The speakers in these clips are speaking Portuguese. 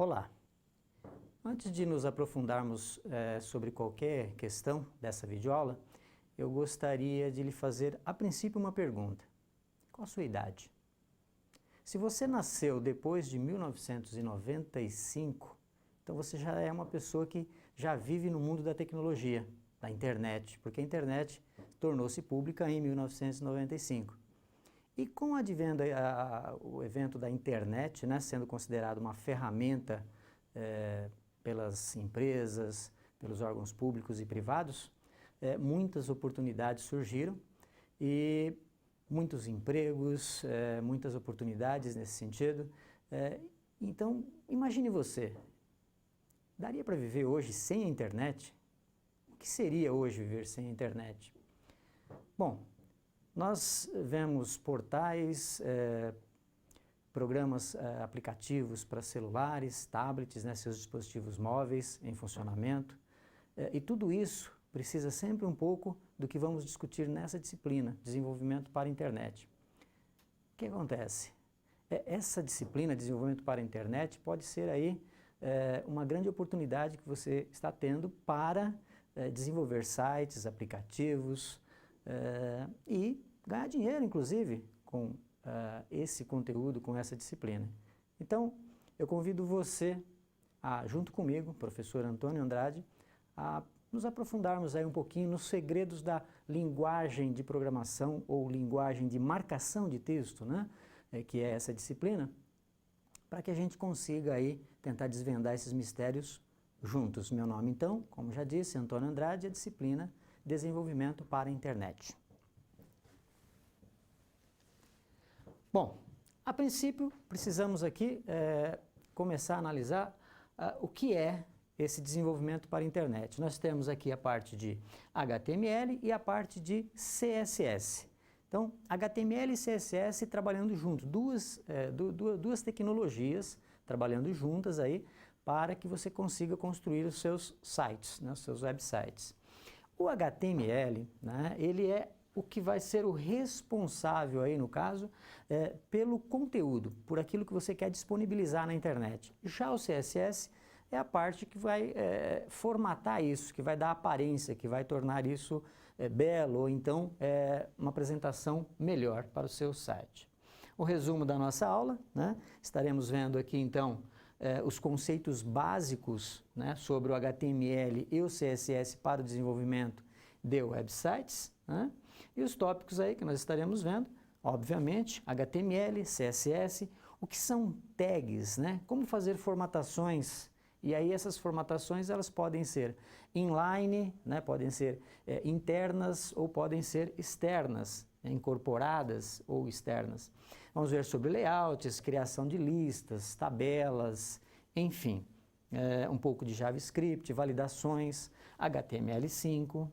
Olá! Antes de nos aprofundarmos sobre qualquer questão dessa videoaula, eu gostaria de lhe fazer, a princípio, uma pergunta. Qual a sua idade? Se você nasceu depois de 1995, então você já é uma pessoa que já vive no mundo da tecnologia, da internet, porque a internet tornou-se pública em 1995. E com o advento o evento da internet, né, sendo considerado uma ferramenta pelas empresas, pelos órgãos públicos e privados, muitas oportunidades surgiram e muitos empregos, muitas oportunidades nesse sentido. Então, imagine você, daria para viver hoje sem a internet? O que seria hoje viver sem a internet? Bom, nós vemos portais, programas, aplicativos para celulares, tablets, né, seus dispositivos móveis em funcionamento, e tudo isso precisa sempre um pouco do que vamos discutir nessa disciplina, desenvolvimento para a internet. O que acontece? Essa disciplina, desenvolvimento para a internet, pode ser aí uma grande oportunidade que você está tendo para desenvolver sites, aplicativos, e ganhar dinheiro, inclusive, com esse conteúdo, com essa disciplina. Então, eu convido você, junto comigo, professor Antônio Andrade, a nos aprofundarmos aí um pouquinho nos segredos da linguagem de programação ou linguagem de marcação de texto, né, que é essa disciplina, para que a gente consiga aí tentar desvendar esses mistérios juntos. Meu nome, então, como já disse, Antônio Andrade, a disciplina Desenvolvimento para a Internet. Bom, a princípio, precisamos aqui começar a analisar o que é esse desenvolvimento para a internet. Nós temos aqui a parte de HTML e a parte de CSS. Então, HTML e CSS trabalhando juntos, duas tecnologias trabalhando juntas aí para que você consiga construir os seus sites, né, os seus websites. O HTML, né, ele é o que vai ser o responsável aí, no caso, pelo conteúdo, por aquilo que você quer disponibilizar na internet. Já o CSS é a parte que vai formatar isso, que vai dar aparência, que vai tornar isso belo, ou então uma apresentação melhor para o seu site. O resumo da nossa aula, né? Estaremos vendo aqui então os conceitos básicos, né, sobre o HTML e o CSS para o desenvolvimento de websites, né? E os tópicos aí que nós estaremos vendo, obviamente, HTML, CSS, o que são tags, né? Como fazer formatações. E aí essas formatações elas podem ser inline, né, podem ser internas ou podem ser externas, incorporadas ou externas. Vamos ver sobre layouts, criação de listas, tabelas, enfim, um pouco de JavaScript, validações, HTML5.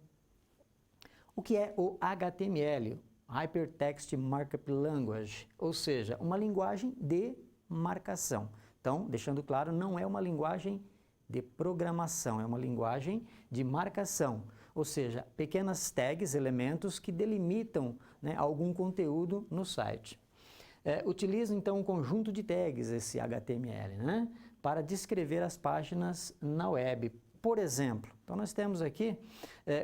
O que é o HTML? Hypertext Markup Language, ou seja, uma linguagem de marcação. Então, deixando claro, não é uma linguagem de programação, é uma linguagem de marcação, ou seja, pequenas tags, elementos que delimitam, né, algum conteúdo no site. Utiliza então um conjunto de tags, esse HTML, né, para descrever as páginas na web. Por exemplo, então nós temos aqui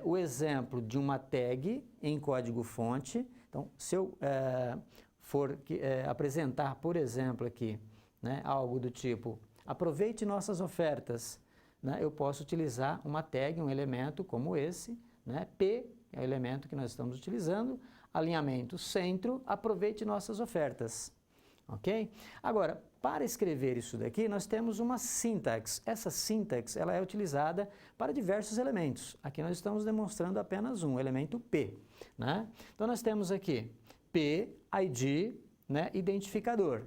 o exemplo de uma tag em código-fonte. Então, se eu for apresentar, por exemplo, aqui, né, algo do tipo, aproveite nossas ofertas, né, eu posso utilizar uma tag, um elemento como esse, né, P é o elemento que nós estamos utilizando, alinhamento centro, aproveite nossas ofertas. Ok? Agora, para escrever isso daqui, nós temos uma sintaxe. Essa sintaxe ela é utilizada para diversos elementos. Aqui nós estamos demonstrando apenas um, o elemento P. Né? Então nós temos aqui P, ID, né, identificador.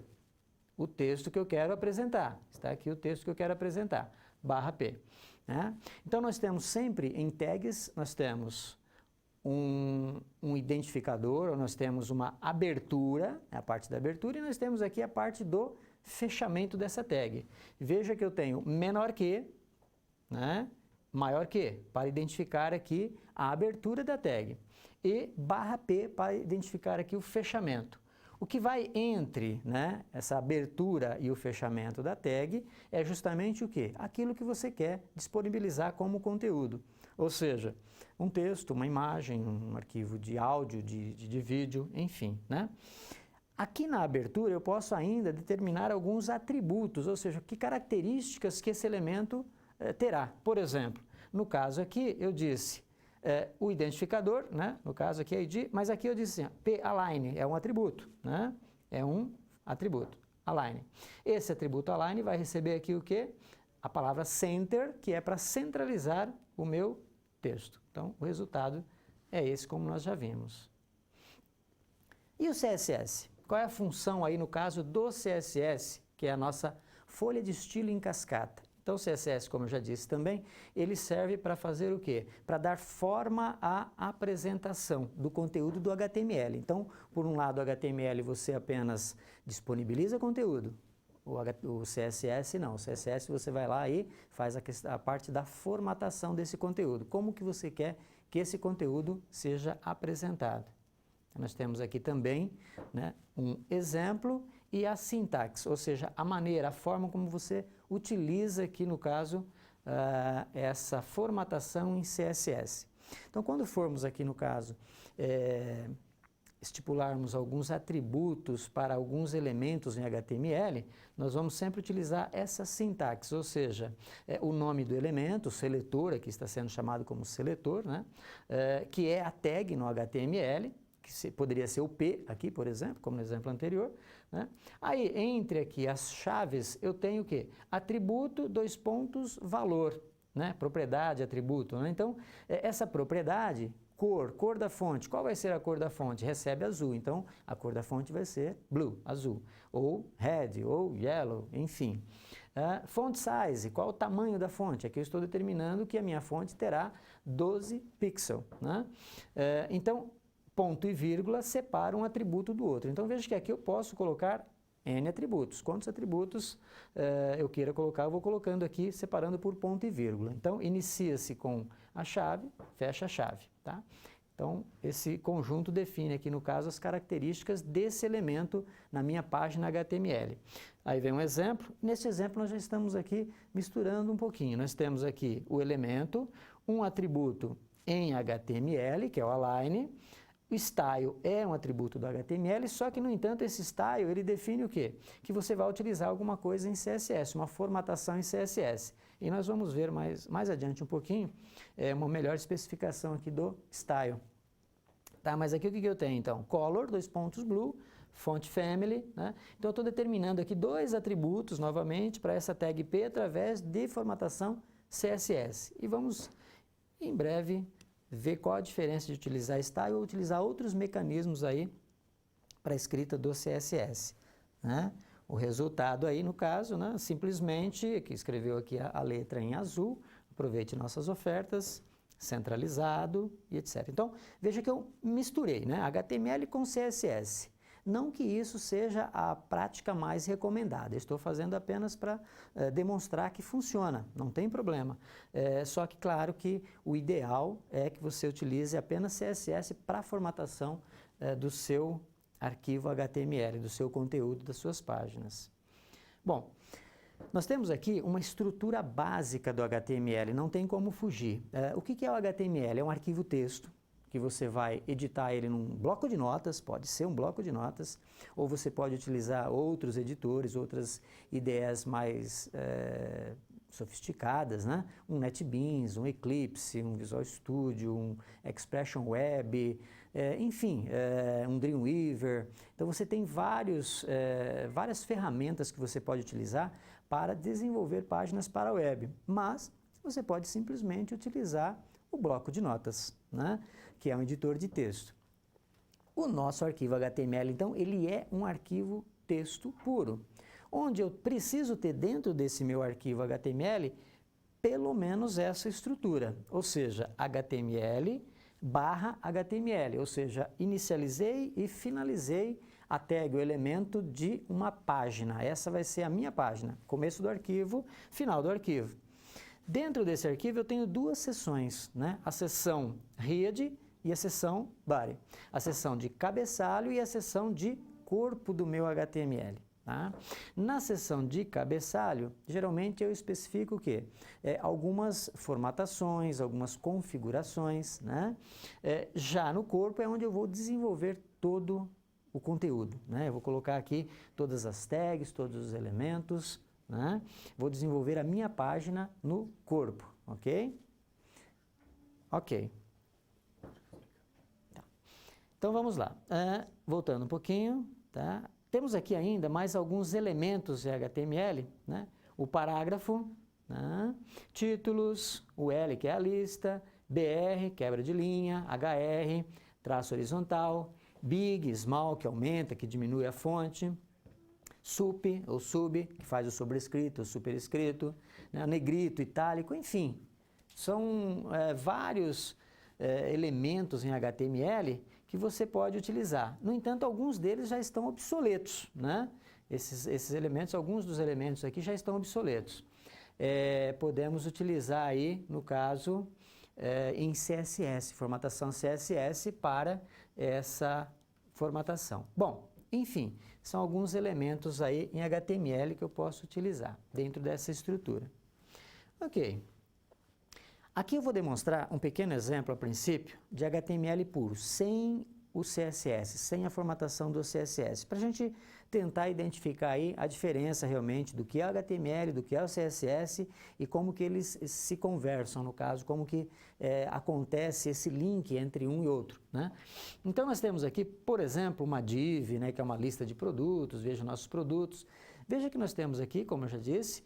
O texto que eu quero apresentar. Está aqui o texto que eu quero apresentar, barra P. Né? Então nós temos sempre em tags, nós temos um identificador, ou nós temos uma abertura, a parte da abertura, e nós temos aqui a parte do fechamento dessa tag. Veja que eu tenho menor que, né, maior que, para identificar aqui a abertura da tag, e barra P para identificar aqui o fechamento. O que vai entre, né, essa abertura e o fechamento da tag é justamente o quê? Aquilo que você quer disponibilizar como conteúdo. Ou seja, um texto, uma imagem, um arquivo de áudio, de vídeo, enfim, né? Aqui na abertura eu posso ainda determinar alguns atributos, ou seja, que características que esse elemento terá. Por exemplo, no caso aqui eu disse o identificador, né? No caso aqui é ID, mas aqui eu disse assim, p-align é um atributo, né? É um atributo, align. Esse atributo align vai receber aqui o quê? A palavra center, que é para centralizar o meu texto. Então, o resultado é esse, como nós já vimos. E o CSS? Qual é a função aí no caso do CSS, que é a nossa folha de estilo em cascata? Então o CSS, como eu já disse também, ele serve para fazer o quê? Para dar forma à apresentação do conteúdo do HTML. Então, por um lado, o HTML você apenas disponibiliza conteúdo. O CSS não. O CSS você vai lá e faz a parte da formatação desse conteúdo. Como que você quer que esse conteúdo seja apresentado? Nós temos aqui também, né, um exemplo e a sintaxe, ou seja, a maneira, a forma como você utiliza aqui, no caso, essa formatação em CSS. Então, quando formos aqui, no caso, estipularmos alguns atributos para alguns elementos em HTML, nós vamos sempre utilizar essa sintaxe, ou seja, o nome do elemento, o seletor, aqui está sendo chamado como seletor, né, que é a tag no HTML, que poderia ser o P aqui, por exemplo, como no exemplo anterior, né? Aí, entre aqui as chaves, eu tenho o quê? Atributo, valor, né? Propriedade, atributo, né? Então, essa propriedade, cor da fonte, qual vai ser a cor da fonte? Recebe azul, então a cor da fonte vai ser blue, azul, ou red, ou yellow, enfim. Font size, qual o tamanho da fonte? Aqui eu estou determinando que a minha fonte terá 12 pixels, né? Então, ponto e vírgula separam um atributo do outro. Então, veja que aqui eu posso colocar N atributos. Quantos atributos eu queira colocar, eu vou colocando aqui, separando por ponto e vírgula. Então, inicia-se com a chave, fecha a chave, tá? Então, esse conjunto define aqui, no caso, as características desse elemento na minha página HTML. Aí vem um exemplo. Nesse exemplo, nós já estamos aqui misturando um pouquinho. Nós temos aqui o elemento, um atributo em HTML, que é o align. O style é um atributo do HTML, só que, no entanto, esse style, ele define o quê? Que você vai utilizar alguma coisa em CSS, uma formatação em CSS. E nós vamos ver mais adiante um pouquinho, uma melhor especificação aqui do style. Tá, mas aqui o que eu tenho, então? Color, blue, font family, né? Então, eu estou determinando aqui dois atributos, novamente, para essa tag P através de formatação CSS. E vamos, em breve, ver qual a diferença de utilizar style ou utilizar outros mecanismos aí para a escrita do CSS, né? O resultado aí, no caso, né, simplesmente, que escreveu aqui a letra em azul, aproveite nossas ofertas, centralizado e etc. Então, veja que eu misturei, né, HTML com CSS. Não que isso seja a prática mais recomendada, estou fazendo apenas para demonstrar que funciona, não tem problema. Só que, claro, que o ideal é que você utilize apenas CSS para a formatação do seu arquivo HTML, do seu conteúdo, das suas páginas. Bom, nós temos aqui uma estrutura básica do HTML, não tem como fugir. O que é o HTML? É um arquivo texto, que você vai editar ele num bloco de notas, pode ser um bloco de notas, ou você pode utilizar outros editores, outras ideias mais sofisticadas, né? Um NetBeans, um Eclipse, um Visual Studio, um Expression Web, enfim, um Dreamweaver. Então você tem várias ferramentas que você pode utilizar para desenvolver páginas para a web, mas você pode simplesmente utilizar o bloco de notas, né? Que é um editor de texto. O nosso arquivo HTML, então, ele é um arquivo texto puro, onde eu preciso ter dentro desse meu arquivo HTML pelo menos essa estrutura, ou seja, HTML/HTML, ou seja, inicializei e finalizei a tag, o elemento de uma página. Essa vai ser a minha página, começo do arquivo, final do arquivo. Dentro desse arquivo eu tenho duas seções, né? A seção Head e a seção Body. A seção de cabeçalho e a seção de corpo do meu HTML. Tá? Na seção de cabeçalho, geralmente eu especifico o quê? Algumas formatações, algumas configurações, né? Já no corpo é onde eu vou desenvolver todo o conteúdo, né? Eu vou colocar aqui todas as tags, todos os elementos, né? Vou desenvolver a minha página no corpo, ok? Ok. Tá. Então vamos lá. Voltando um pouquinho, tá? Temos aqui ainda mais alguns elementos de HTML, né? O parágrafo, né? Títulos, o L, que é a lista, BR, quebra de linha, HR, traço horizontal, big, small, que aumenta, que diminui a fonte, sup, ou sub, que faz o sobrescrito, o superescrito, né? Negrito, itálico, enfim. São vários elementos em HTML que você pode utilizar. No entanto, alguns deles já estão obsoletos, né? Esses elementos, alguns dos elementos aqui já estão obsoletos. Podemos utilizar aí, no caso, em CSS, formatação CSS para essa formatação. Bom, enfim, são alguns elementos aí em HTML que eu posso utilizar dentro dessa estrutura. Ok. Aqui eu vou demonstrar um pequeno exemplo, a princípio, de HTML puro, sem o CSS, sem a formatação do CSS, para a gente tentar identificar aí a diferença realmente do que é o HTML, do que é o CSS e como que eles se conversam, no caso, como que acontece esse link entre um e outro, né? Então nós temos aqui, por exemplo, uma div, né, que é uma lista de produtos, veja nossos produtos. Veja que nós temos aqui, como eu já disse,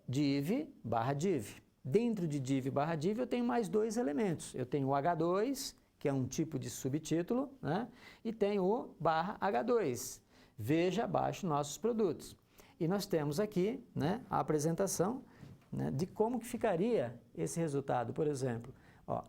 div barra div. Dentro de div barra div eu tenho mais dois elementos. Eu tenho o H2, que é um tipo de subtítulo, né? E tenho o barra H2. Veja abaixo nossos produtos. E nós temos aqui, né, a apresentação, né, de como que ficaria esse resultado. Por exemplo,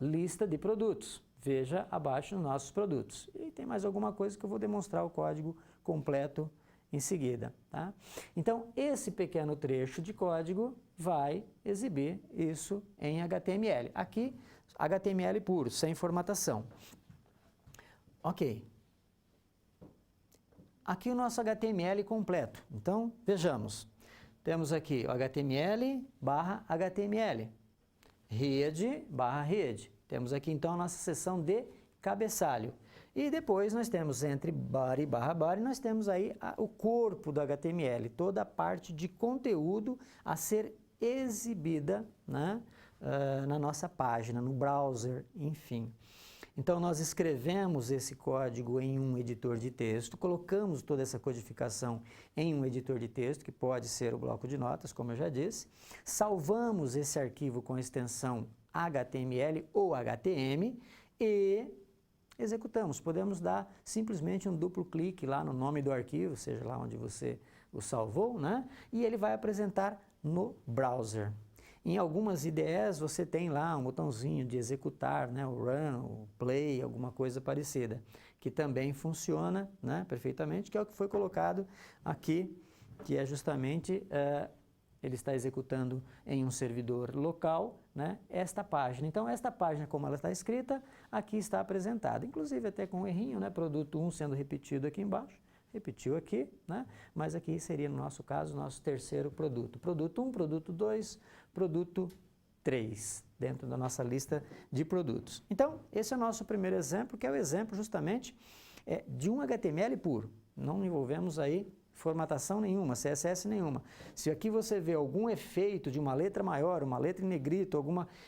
lista de produtos. Veja abaixo nossos produtos. E tem mais alguma coisa que eu vou demonstrar o código completo em seguida, tá? Então, esse pequeno trecho de código vai exibir isso em HTML. Aqui, HTML puro, sem formatação. Ok. Aqui o nosso HTML completo. Então, vejamos. Temos aqui o HTML barra HTML. Rede barra rede. Temos aqui, então, a nossa seção de cabeçalho. E depois nós temos entre body barra body, nós temos aí o corpo do HTML, toda a parte de conteúdo a ser exibida, né, na nossa página, no browser, enfim. Então nós escrevemos esse código em um editor de texto, colocamos toda essa codificação em um editor de texto, que pode ser o bloco de notas, como eu já disse, salvamos esse arquivo com a extensão HTML ou HTM e executamos. Podemos dar simplesmente um duplo clique lá no nome do arquivo, seja lá onde você o salvou, né? E ele vai apresentar no browser. Em algumas IDEs você tem lá um botãozinho de executar, né? O run, o play, alguma coisa parecida, que também funciona, né, perfeitamente, que é o que foi colocado aqui, que é justamente ele está executando em um servidor local, né, esta página. Então, esta página, como ela está escrita, aqui está apresentada. Inclusive, até com um errinho, né, produto 1 sendo repetido aqui embaixo. Repetiu aqui, né, mas aqui seria, no nosso caso, nosso terceiro produto. Produto 1, produto 2, produto 3, dentro da nossa lista de produtos. Então, esse é o nosso primeiro exemplo, que é o exemplo, justamente, de um HTML puro. Não envolvemos aí formatação nenhuma, CSS nenhuma. Se aqui você vê algum efeito de uma letra maior, uma letra em negrito,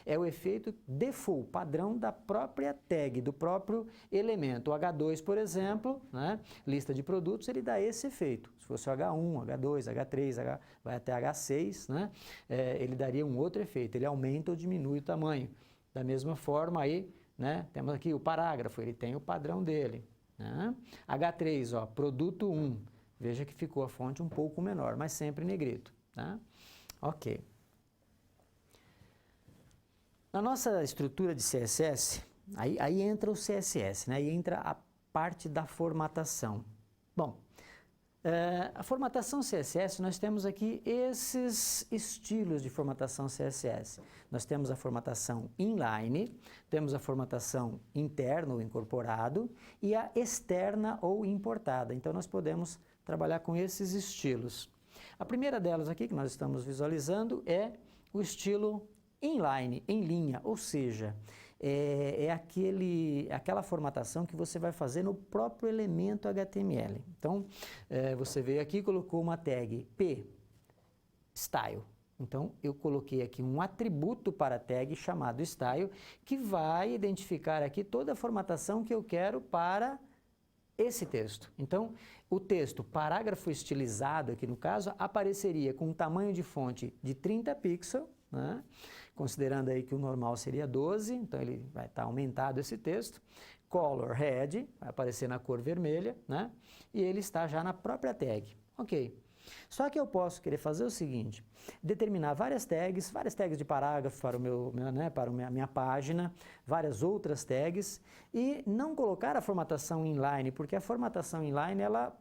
é o efeito default, padrão da própria tag, do próprio elemento. O H2, por exemplo, né, lista de produtos, ele dá esse efeito. Se fosse o H1, H2, H3, vai até H6, né, ele daria um outro efeito, ele aumenta ou diminui o tamanho. Da mesma forma aí, né, temos aqui o parágrafo, ele tem o padrão dele. Né? H3, produto 1. Veja que ficou a fonte um pouco menor, mas sempre em negrito. Tá? Ok. Na nossa estrutura de CSS, aí entra o CSS, né? Aí entra a parte da formatação. Bom, A formatação CSS, nós temos aqui esses estilos de formatação CSS. Nós temos a formatação inline, temos a formatação interna ou incorporado e a externa ou importada. Então, nós podemos trabalhar com esses estilos. A primeira delas aqui que nós estamos visualizando é o estilo inline, em linha, ou seja, aquela formatação que você vai fazer no próprio elemento HTML. Então, você veio aqui e colocou uma tag P, style. Então, eu coloquei aqui um atributo para a tag chamado style, que vai identificar aqui toda a formatação que eu quero para esse texto. Então, o texto parágrafo estilizado, aqui no caso, apareceria com um tamanho de fonte de 30 pixels, né? Considerando aí que o normal seria 12, então ele vai estar aumentado esse texto. Color red, vai aparecer na cor vermelha, né? E ele está já na própria tag. Ok. Só que eu posso querer fazer o seguinte, determinar várias tags de parágrafo para a minha página, várias outras tags, e não colocar a formatação inline, porque a formatação inline, ela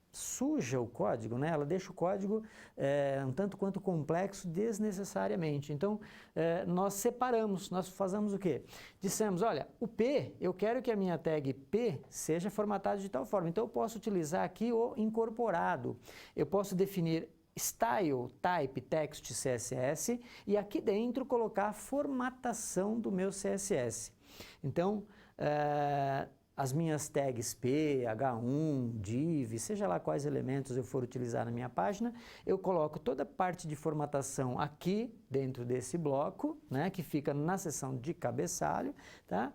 suja o código, né? Ela deixa o código um tanto quanto complexo desnecessariamente. Então, nós separamos, nós fazemos o quê? Dissemos, olha, o P, eu quero que a minha tag P seja formatada de tal forma. Então, eu posso utilizar aqui o incorporado. Eu posso definir style, type, text, CSS e aqui dentro colocar a formatação do meu CSS. Então, as minhas tags P, H1, div, seja lá quais elementos eu for utilizar na minha página, eu coloco toda a parte de formatação aqui dentro desse bloco, né, que fica na seção de cabeçalho, tá?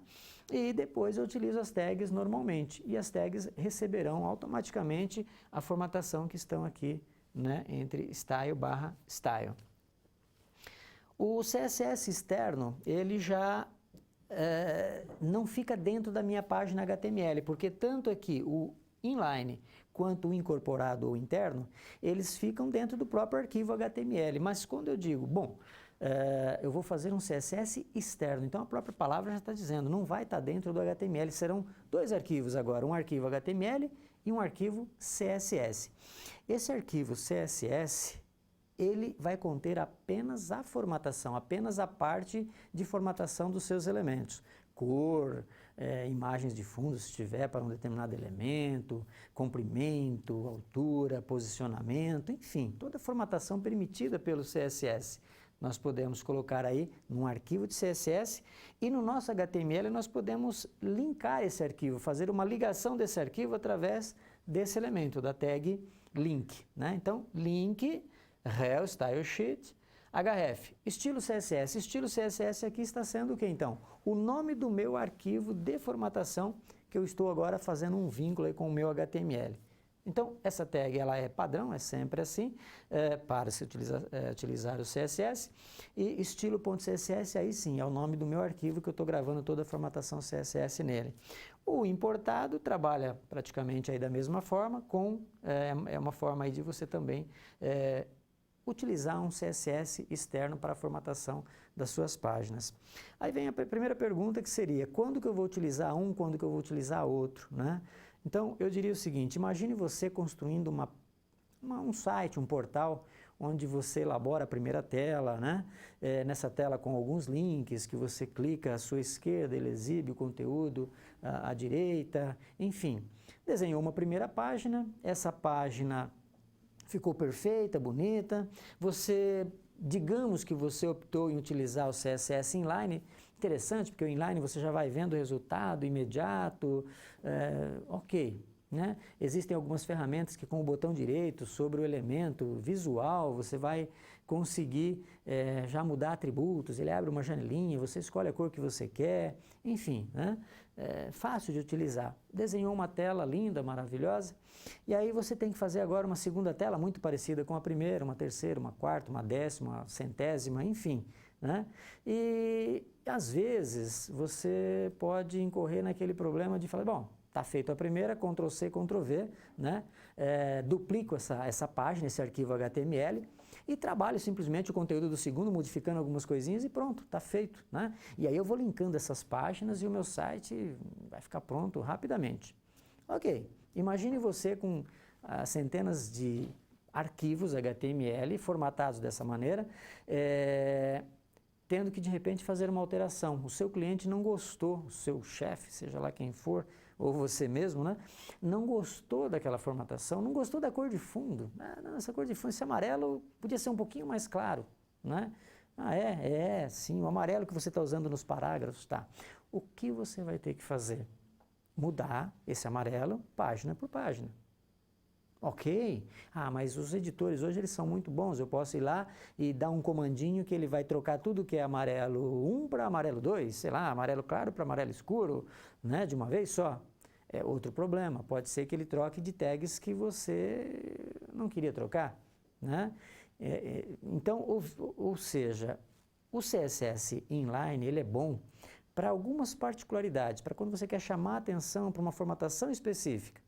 E depois eu utilizo as tags normalmente, e as tags receberão automaticamente a formatação que estão aqui, né, entre style barra style. O CSS externo, ele já não fica dentro da minha página HTML, porque tanto aqui o inline quanto o incorporado ou interno, eles ficam dentro do próprio arquivo HTML. Mas quando eu digo, bom, eu vou fazer um CSS externo, então a própria palavra já está dizendo, não vai estar dentro do HTML, serão dois arquivos agora, um arquivo HTML e um arquivo CSS. Esse arquivo CSS, ele vai conter apenas a formatação, apenas a parte de formatação dos seus elementos. Cor, imagens de fundo, se tiver para um determinado elemento, comprimento, altura, posicionamento, enfim, toda a formatação permitida pelo CSS. Nós podemos colocar aí num arquivo de CSS e no nosso HTML nós podemos linkar esse arquivo, fazer uma ligação desse arquivo através desse elemento, da tag link, né? Então, link rel style sheet href estilo CSS. Estilo CSS aqui está sendo o que então? O nome do meu arquivo de formatação que eu estou agora fazendo um vínculo aí com o meu HTML. Então, essa tag ela é padrão, é sempre assim, para se utilizar o CSS. E estilo.css aí sim, é o nome do meu arquivo que eu estou gravando toda a formatação CSS nele. O importado trabalha praticamente aí da mesma forma, é uma forma aí de você também utilizar um CSS externo para a formatação das suas páginas. Aí vem a primeira pergunta que seria, quando que eu vou utilizar um, quando que eu vou utilizar outro, né? Então, eu diria o seguinte, imagine você construindo um site, um portal, onde você elabora a primeira tela, né? Nessa tela com alguns links, que você clica à sua esquerda, ele exibe o conteúdo à direita, enfim. Desenhou uma primeira página, essa página ficou perfeita, bonita, digamos que você optou em utilizar o CSS inline, interessante, porque o inline você já vai vendo o resultado imediato, ok, né? Existem algumas ferramentas que com o botão direito sobre o elemento visual, você vai conseguir já mudar atributos, ele abre uma janelinha, você escolhe a cor que você quer, enfim, né? Fácil de utilizar. Desenhou uma tela linda, maravilhosa, e aí você tem que fazer agora uma segunda tela muito parecida com a primeira, uma terceira, uma quarta, uma décima, uma centésima, enfim, né? E às vezes você pode incorrer naquele problema de falar, bom, está feito a primeira, Ctrl+C, Ctrl+V, né? Duplico essa página, esse arquivo HTML, e trabalho simplesmente o conteúdo do segundo, modificando algumas coisinhas e pronto, está feito, né? E aí eu vou linkando essas páginas e o meu site vai ficar pronto rapidamente. Ok, imagine você com centenas de arquivos HTML formatados dessa maneira, tendo que de repente fazer uma alteração. O seu cliente não gostou, o seu chefe, seja lá quem for, ou você mesmo, né? Não gostou daquela formatação, não gostou da cor de fundo. Essa cor de fundo, esse amarelo podia ser um pouquinho mais claro, né? Sim, o amarelo que você está usando nos parágrafos, tá. O que você vai ter que fazer? Mudar esse amarelo página por página. Ok, mas os editores hoje eles são muito bons, eu posso ir lá e dar um comandinho que ele vai trocar tudo que é amarelo 1 para amarelo 2, sei lá, amarelo claro para amarelo escuro, né, de uma vez só. É outro problema, pode ser que ele troque de tags que você não queria trocar, né? Então, ou seja, o CSS inline ele é bom para algumas particularidades, para quando você quer chamar a atenção para uma formatação específica.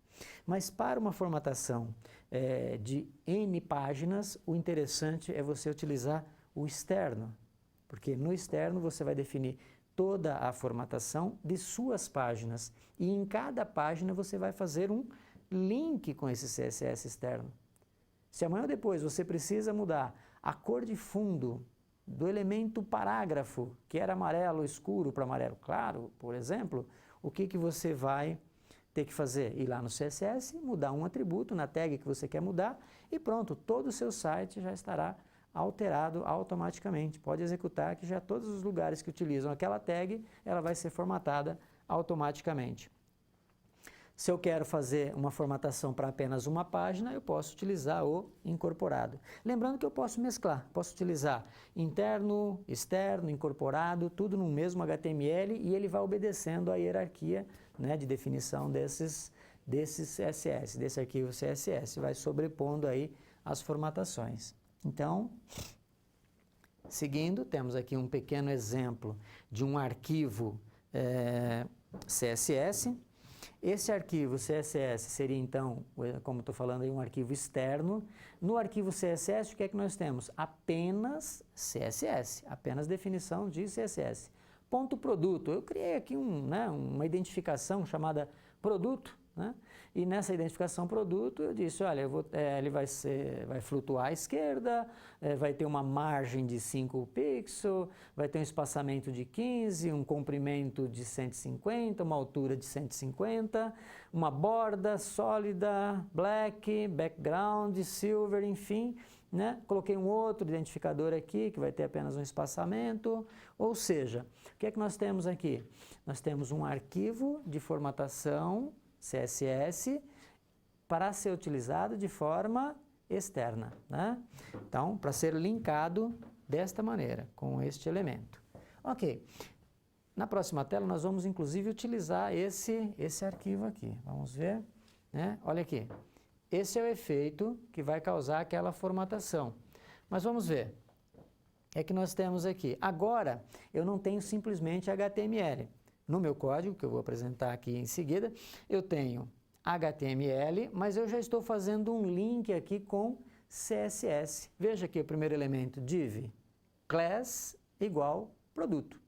Mas para uma formatação de N páginas, o interessante é você utilizar o externo, porque no externo você vai definir toda a formatação de suas páginas e em cada página você vai fazer um link com esse CSS externo. Se amanhã ou depois você precisa mudar a cor de fundo do elemento parágrafo, que era amarelo escuro para amarelo claro, por exemplo, o que você vai ter que fazer? Ir lá no CSS, mudar um atributo na tag que você quer mudar e pronto, todo o seu site já estará alterado automaticamente. Pode executar que já todos os lugares que utilizam aquela tag, ela vai ser formatada automaticamente. Se eu quero fazer uma formatação para apenas uma página, eu posso utilizar o incorporado. Lembrando que eu posso mesclar, posso utilizar interno, externo, incorporado, tudo no mesmo HTML e ele vai obedecendo a hierarquia, né, de definição desses CSS, desse arquivo CSS, vai sobrepondo aí as formatações. Então, seguindo, temos aqui um pequeno exemplo de um arquivo CSS. Esse arquivo CSS seria então, como estou falando aí, um arquivo externo. No arquivo CSS, o que é que nós temos? Apenas CSS, apenas definição de CSS. Ponto produto, eu criei aqui uma identificação chamada produto, né? E nessa identificação produto eu disse, olha, ele vai flutuar à esquerda, vai ter uma margem de 5 pixels, vai ter um espaçamento de 15, um comprimento de 150, uma altura de 150, uma borda sólida, black, background, silver, enfim, né? Coloquei um outro identificador aqui que vai ter apenas um espaçamento, ou seja, o que é que nós temos aqui? Nós temos um arquivo de formatação CSS para ser utilizado de forma externa, né? Então, para ser linkado desta maneira, com este elemento. Ok, na próxima tela nós vamos inclusive utilizar esse arquivo aqui, vamos ver, né? Olha aqui, esse é o efeito que vai causar aquela formatação, mas vamos ver, é que nós temos aqui, agora eu não tenho simplesmente HTML, no meu código, que eu vou apresentar aqui em seguida, eu tenho HTML, mas eu já estou fazendo um link aqui com CSS. Veja aqui o primeiro elemento, div, class igual produto.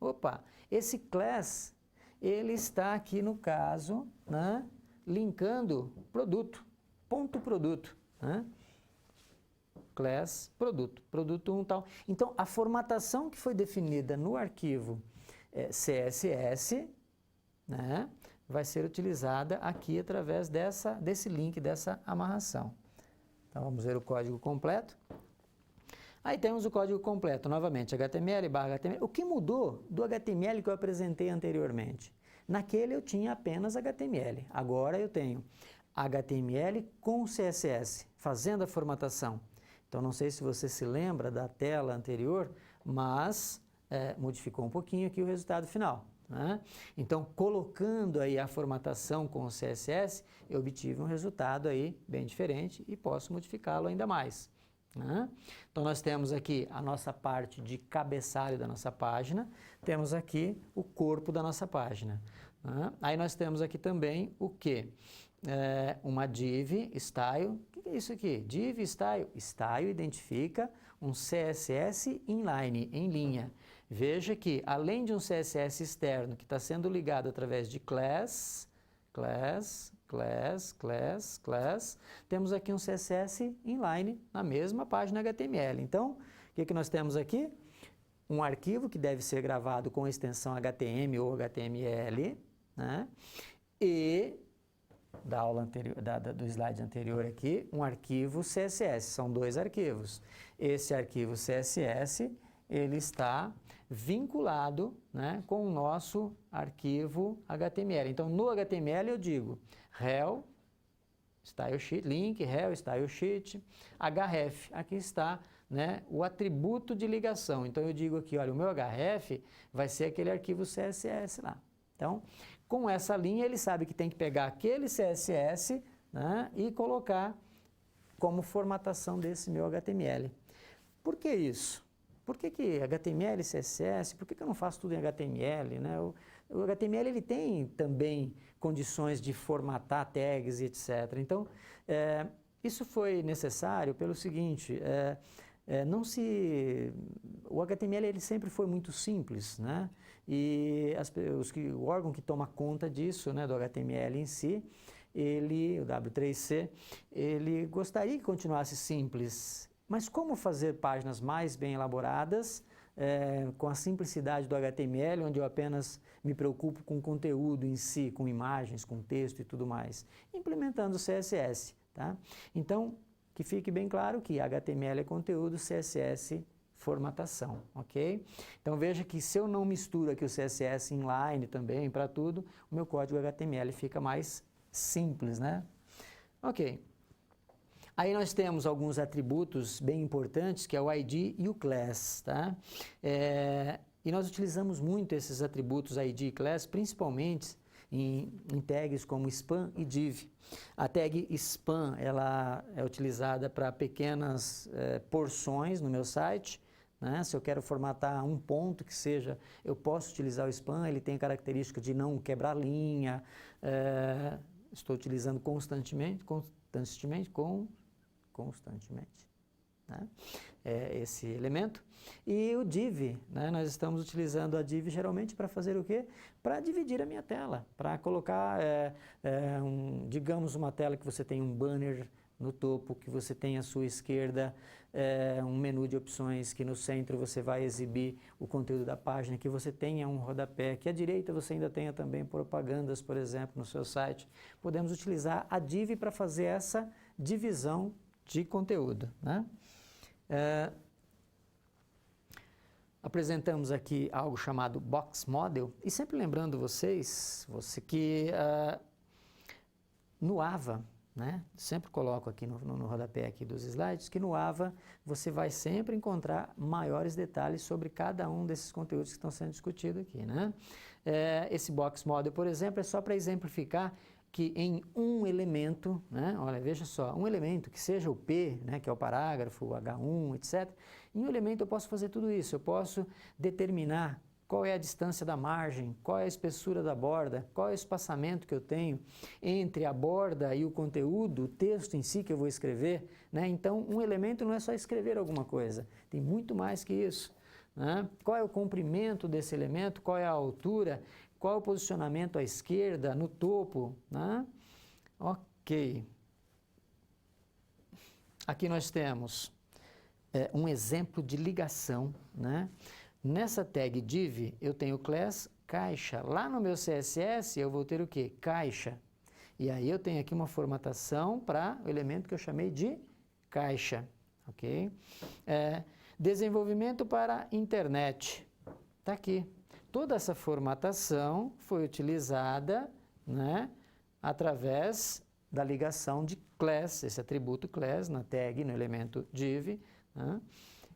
Opa, esse class, ele está aqui no caso, né, linkando produto, ponto produto, né? Class produto, produto 1 tal. Então, a formatação que foi definida no arquivo CSS, né, vai ser utilizada aqui através desse link, dessa amarração. Então, vamos ver o código completo. Aí temos o código completo, novamente, HTML/HTML. O que mudou do HTML que eu apresentei anteriormente? Naquele eu tinha apenas HTML, agora eu tenho HTML com CSS, fazendo a formatação. Então, não sei se você se lembra da tela anterior, mas modificou um pouquinho aqui o resultado final, né? Então, colocando aí a formatação com o CSS, eu obtive um resultado aí bem diferente e posso modificá-lo ainda mais, né? Então, nós temos aqui a nossa parte de cabeçalho da nossa página, temos aqui o corpo da nossa página, né? Aí nós temos aqui também o quê? Uma div style. O que é isso aqui? Div style. Style identifica um CSS inline, em linha. Veja que, além de um CSS externo que está sendo ligado através de class, class. Temos aqui um CSS inline na mesma página HTML. Então, o que nós temos aqui? Um arquivo que deve ser gravado com a extensão HTML ou HTML, né? E da aula anterior, do slide anterior aqui, um arquivo CSS. São dois arquivos. Esse arquivo CSS, ele está vinculado, né, com o nosso arquivo HTML. Então, no HTML eu digo rel, style sheet, link, rel, style sheet, href. Aqui está, né, o atributo de ligação. Então, eu digo aqui, olha, o meu href vai ser aquele arquivo CSS lá. Então, com essa linha, ele sabe que tem que pegar aquele CSS, né, e colocar como formatação desse meu HTML. Por que isso? Por que HTML e CSS? Por que eu não faço tudo em HTML? Né? O HTML ele tem também condições de formatar tags e etc. Então, isso foi necessário pelo seguinte, o HTML ele sempre foi muito simples, né? E o órgão que toma conta disso, né, do HTML em si, o W3C, ele gostaria que continuasse simples. Mas como fazer páginas mais bem elaboradas, com a simplicidade do HTML, onde eu apenas me preocupo com o conteúdo em si, com imagens, com texto e tudo mais? Implementando o CSS, tá? Então, que fique bem claro que HTML é conteúdo, CSS formatação, ok? Então veja que se eu não misturo aqui o CSS inline também para tudo, o meu código HTML fica mais simples, né? Ok. Aí nós temos alguns atributos bem importantes, que é o ID e o class, tá? E nós utilizamos muito esses atributos ID e class, principalmente em tags como span e div. A tag span, ela é utilizada para pequenas porções no meu site, né? Se eu quero formatar um ponto que seja, eu posso utilizar o span, ele tem a característica de não quebrar linha, estou utilizando constantemente, né? Esse elemento. E o div, né? Nós estamos utilizando a div geralmente para fazer o quê? Para dividir a minha tela, para colocar, digamos, uma tela que você tem um banner no topo, que você tem à sua esquerda um menu de opções, que no centro você vai exibir o conteúdo da página, que você tenha um rodapé, que à direita você ainda tenha também propagandas, por exemplo, no seu site. Podemos utilizar a div para fazer essa divisão de conteúdo, né? Apresentamos aqui algo chamado Box Model, e sempre lembrando que no AVA, né, sempre coloco aqui no rodapé aqui dos slides, que no AVA você vai sempre encontrar maiores detalhes sobre cada um desses conteúdos que estão sendo discutidos aqui, né? Esse Box Model, por exemplo, é só para exemplificar que em um elemento, né, olha, veja só, um elemento que seja o P, né, que é o parágrafo, o H1, etc., em um elemento eu posso fazer tudo isso, eu posso determinar qual é a distância da margem, qual é a espessura da borda, qual é o espaçamento que eu tenho entre a borda e o conteúdo, o texto em si que eu vou escrever, né? Então, um elemento não é só escrever alguma coisa, tem muito mais que isso, né? Qual é o comprimento desse elemento, qual é a altura, qual é o posicionamento à esquerda, no topo, né? Ok. Aqui nós temos um exemplo de ligação, né? Nessa tag div eu tenho class caixa. Lá no meu CSS eu vou ter o quê? Caixa. E aí eu tenho aqui uma formatação para o elemento que eu chamei de caixa, ok? Desenvolvimento para internet. Está aqui. Toda essa formatação foi utilizada, né, através da ligação de class, esse atributo class na tag, no elemento div, né,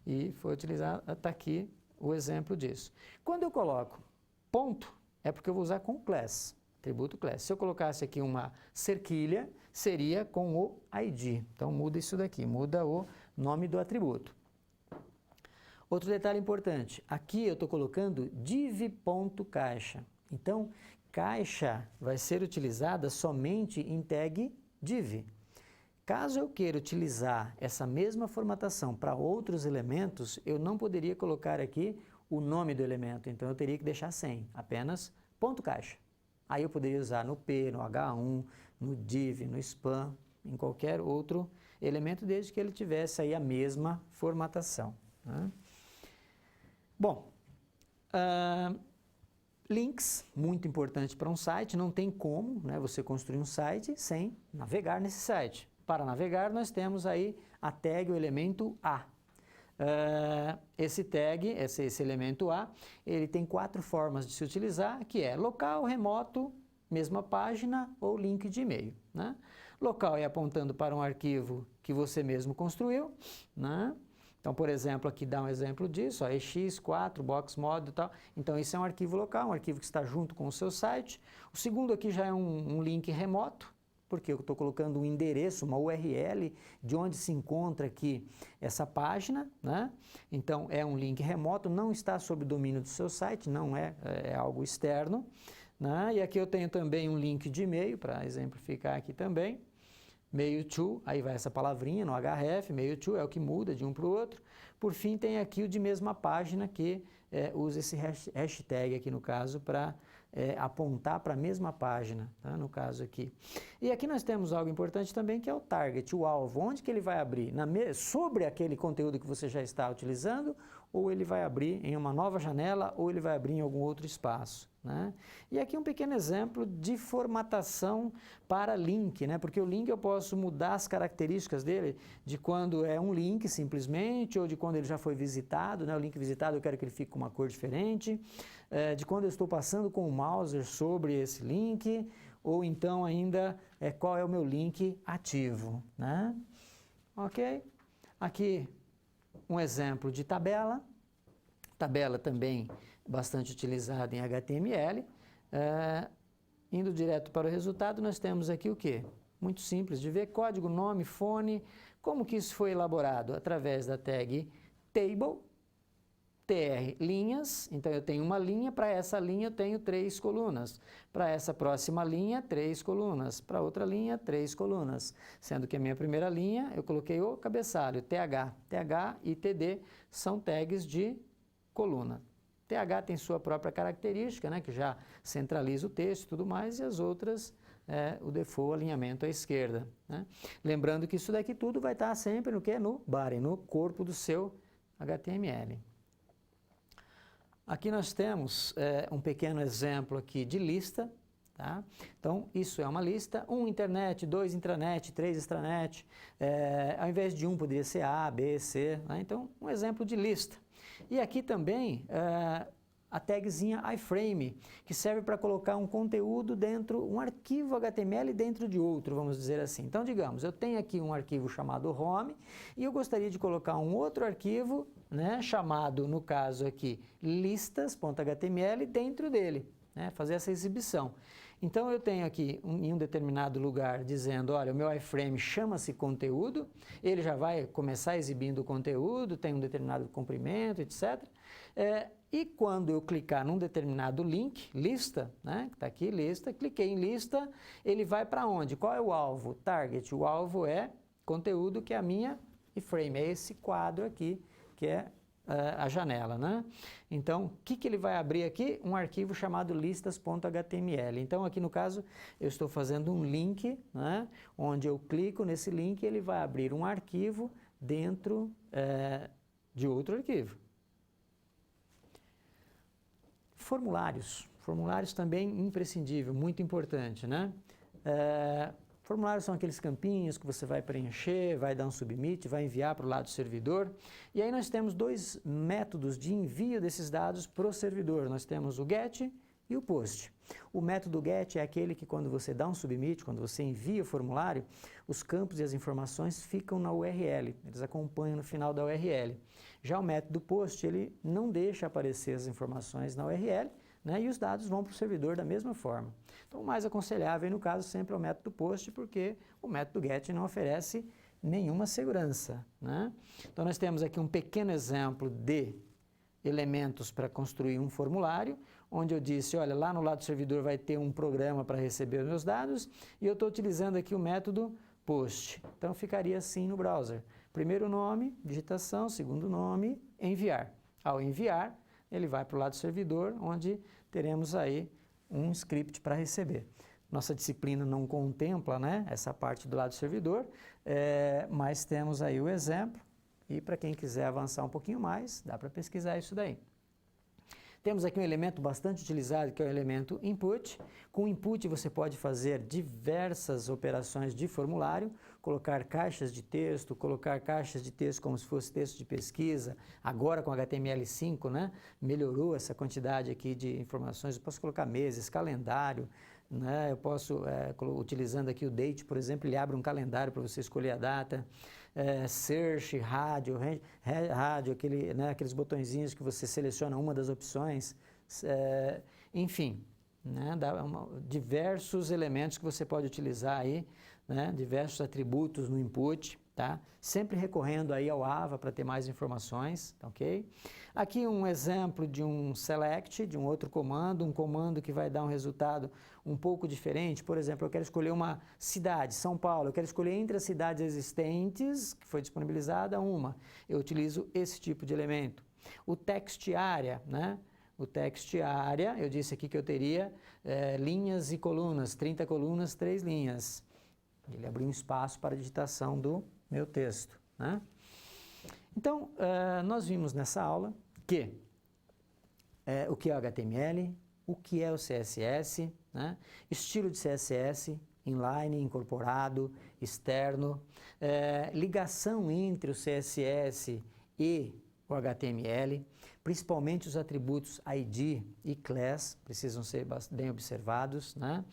e foi utilizado, está aqui o exemplo disso. Quando eu coloco ponto, é porque eu vou usar com class, atributo class. Se eu colocasse aqui uma cerquilha, seria com o ID. Então muda isso daqui, muda o nome do atributo. Outro detalhe importante, aqui eu estou colocando div.caixa. Então, caixa vai ser utilizada somente em tag div. Caso eu queira utilizar essa mesma formatação para outros elementos, eu não poderia colocar aqui o nome do elemento, então eu teria que deixar sem, apenas ponto caixa. Aí eu poderia usar no P, no H1, no div, no span, em qualquer outro elemento, desde que ele tivesse aí a mesma formatação, né? Bom, links, muito importante para um site, não tem como, né, você construir um site sem navegar nesse site. Para navegar, nós temos aí a tag, o elemento A. Esse tag, esse elemento A, ele tem 4 formas de se utilizar, que é local, remoto, mesma página ou link de e-mail, né? Local é apontando para um arquivo que você mesmo construiu, né? Então, por exemplo, aqui dá um exemplo disso, ó, EX4, BoxMod e tal. Então, isso é um arquivo local, um arquivo que está junto com o seu site. O segundo aqui já é um link remoto, porque eu estou colocando um endereço, uma URL, de onde se encontra aqui essa página, né? Então, é um link remoto, não está sob o domínio do seu site, não é algo externo, né? E aqui eu tenho também um link de e-mail, para exemplificar aqui também. Mail to, aí vai essa palavrinha no href, mail to é o que muda de um para o outro. Por fim, tem aqui o de mesma página, que usa esse hashtag aqui no caso para apontar para a mesma página, tá? No caso aqui. E aqui nós temos algo importante também, que é o target, o alvo. Onde que ele vai abrir? Sobre aquele conteúdo que você já está utilizando, ou ele vai abrir em uma nova janela, ou ele vai abrir em algum outro espaço, né? E aqui um pequeno exemplo de formatação para link, né? Porque o link eu posso mudar as características dele, de quando é um link simplesmente, ou de quando ele já foi visitado, né? O link visitado eu quero que ele fique com uma cor diferente, de quando eu estou passando com o mouse sobre esse link, ou então ainda qual é o meu link ativo, né? Ok? Aqui um exemplo de tabela. Tabela também bastante utilizada em HTML. Indo direto para o resultado, nós temos aqui o quê? Muito simples de ver, código, nome, fone. Como que isso foi elaborado? Através da tag table, tr, linhas. Então, eu tenho uma linha, para essa linha eu tenho 3 colunas. Para essa próxima linha, 3 colunas. Para outra linha, 3 colunas. Sendo que a minha primeira linha, eu coloquei o cabeçalho, th. th e td são tags de coluna. th tem sua própria característica, né, que já centraliza o texto e tudo mais, e as outras, o default, alinhamento à esquerda, né? Lembrando que isso daqui tudo vai estar sempre no quê? No body, no corpo do seu HTML. Aqui nós temos um pequeno exemplo aqui de lista, tá? Então, isso é uma lista, 1 internet, 2 intranet, 3 extranet, ao invés de 1 poderia ser A, B, C, né? Então, um exemplo de lista. E aqui também a tagzinha iframe, que serve para colocar um conteúdo dentro, um arquivo HTML dentro de outro, vamos dizer assim. Então, digamos, eu tenho aqui um arquivo chamado home e eu gostaria de colocar um outro arquivo, né, chamado, no caso aqui, listas.html dentro dele, né, fazer essa exibição. Então, eu tenho aqui em um determinado lugar dizendo, olha, o meu iframe chama-se conteúdo, ele já vai começar exibindo o conteúdo, tem um determinado comprimento, etc. E quando eu clicar num determinado link, lista, né, que está aqui, lista, cliquei em lista, ele vai para onde? Qual é o alvo? Target. O alvo é conteúdo, que é a minha iframe, é esse quadro aqui, que é a janela, né? Então, o que ele vai abrir aqui? Um arquivo chamado listas.html. Então, aqui no caso, eu estou fazendo um link, né, onde eu clico nesse link e ele vai abrir um arquivo dentro de outro arquivo. Formulários. Formulários também imprescindível, muito importante, né? Formulários são aqueles campinhos que você vai preencher, vai dar um submit, vai enviar para o lado do servidor. E aí nós temos 2 métodos de envio desses dados para o servidor. Nós temos o GET e o POST. O método GET é aquele que quando você dá um submit, quando você envia o formulário, os campos e as informações ficam na URL, eles acompanham no final da URL. Já o método POST, ele não deixa aparecer as informações na URL, né, e os dados vão para o servidor da mesma forma. Então, o mais aconselhável, no caso, sempre é o método POST, porque o método GET não oferece nenhuma segurança, né? Então, nós temos aqui um pequeno exemplo de elementos para construir um formulário, onde eu disse, olha, lá no lado do servidor vai ter um programa para receber os meus dados, e eu estou utilizando aqui o método POST. Então, ficaria assim no browser. Primeiro nome, digitação, segundo nome, enviar. Ao enviar, ele vai para o lado do servidor, onde teremos aí um script para receber. Nossa disciplina não contempla, né, essa parte do lado do servidor, mas temos aí o exemplo, e para quem quiser avançar um pouquinho mais, dá para pesquisar isso daí. Temos aqui um elemento bastante utilizado, que é o elemento input. Com o input você pode fazer diversas operações de formulário, colocar caixas de texto, colocar caixas de texto como se fosse texto de pesquisa. Agora com HTML5, né, melhorou essa quantidade aqui de informações. Eu posso colocar meses, calendário, né, eu posso, utilizando aqui o date, por exemplo, ele abre um calendário para você escolher a data. Search, rádio, né, aqueles botõezinhos que você seleciona uma das opções, enfim, né, diversos elementos que você pode utilizar aí, né, diversos atributos no input, tá? Sempre recorrendo aí ao AVA para ter mais informações, ok? Aqui um exemplo de um select, de um outro comando, um comando que vai dar um resultado um pouco diferente. Por exemplo, eu quero escolher uma cidade, São Paulo, eu quero escolher entre as cidades existentes, que foi disponibilizada, uma. Eu utilizo esse tipo de elemento. O text area, né? O text area, eu disse aqui que eu teria linhas e colunas, 30 colunas, 3 linhas. Ele abriu um espaço para a digitação do meu texto, né? Então, nós vimos nessa aula que o que é o HTML, o que é o CSS, né? Estilo de CSS, inline, incorporado, externo, ligação entre o CSS e o HTML, principalmente os atributos ID e class precisam ser bem observados, né?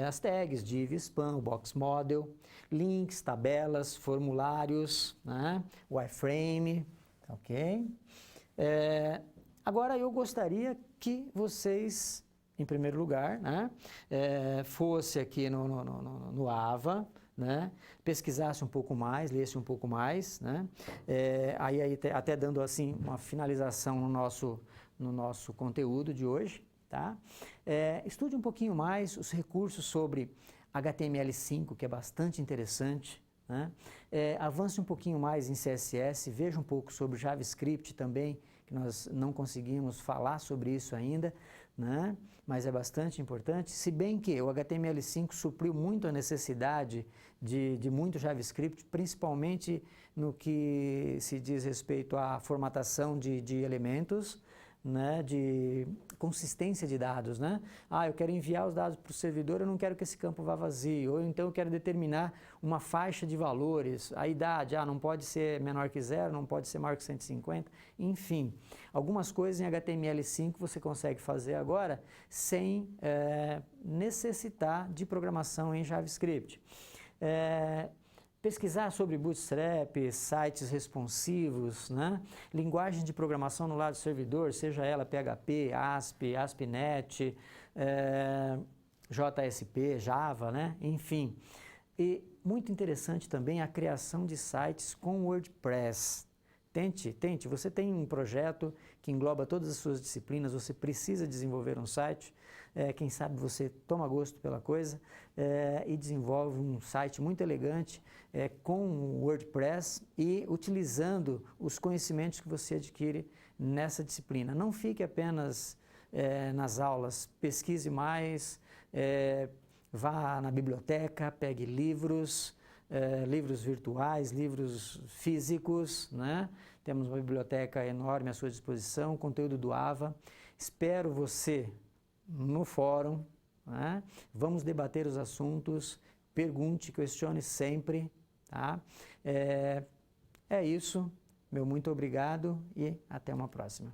As tags, div, span, box model, links, tabelas, formulários, né? Wireframe, ok? Agora eu gostaria que vocês, em primeiro lugar, né, fosse aqui no AVA, né, pesquisasse um pouco mais, lesse um pouco mais, né, aí até dando assim uma finalização no nosso conteúdo de hoje, tá? Estude um pouquinho mais os recursos sobre HTML5, que é bastante interessante, né? Avance um pouquinho mais em CSS, veja um pouco sobre JavaScript também, que nós não conseguimos falar sobre isso ainda, né? Mas é bastante importante, se bem que o HTML5 supriu muito a necessidade de muito JavaScript, principalmente no que se diz respeito à formatação de elementos, né, de consistência de dados, né? Eu quero enviar os dados para o servidor, eu não quero que esse campo vá vazio, ou então eu quero determinar uma faixa de valores, a idade, não pode ser menor que 0, não pode ser maior que 150, enfim. Algumas coisas em HTML5 você consegue fazer agora sem necessitar de programação em JavaScript. Pesquisar sobre Bootstrap, sites responsivos, né? Linguagem de programação no lado do servidor, seja ela PHP, ASP, ASP.NET, JSP, Java, né? Enfim. E muito interessante também a criação de sites com WordPress. Tente, você tem um projeto que engloba todas as suas disciplinas, você precisa desenvolver um site, quem sabe você toma gosto pela coisa e desenvolve um site muito elegante com WordPress e utilizando os conhecimentos que você adquire nessa disciplina. Não fique apenas nas aulas, pesquise mais, vá na biblioteca, pegue livros, livros virtuais, livros físicos, né? Temos uma biblioteca enorme à sua disposição, conteúdo do AVA. Espero você no fórum, né? Vamos debater os assuntos, pergunte, questione sempre, tá? É isso, meu muito obrigado e até uma próxima.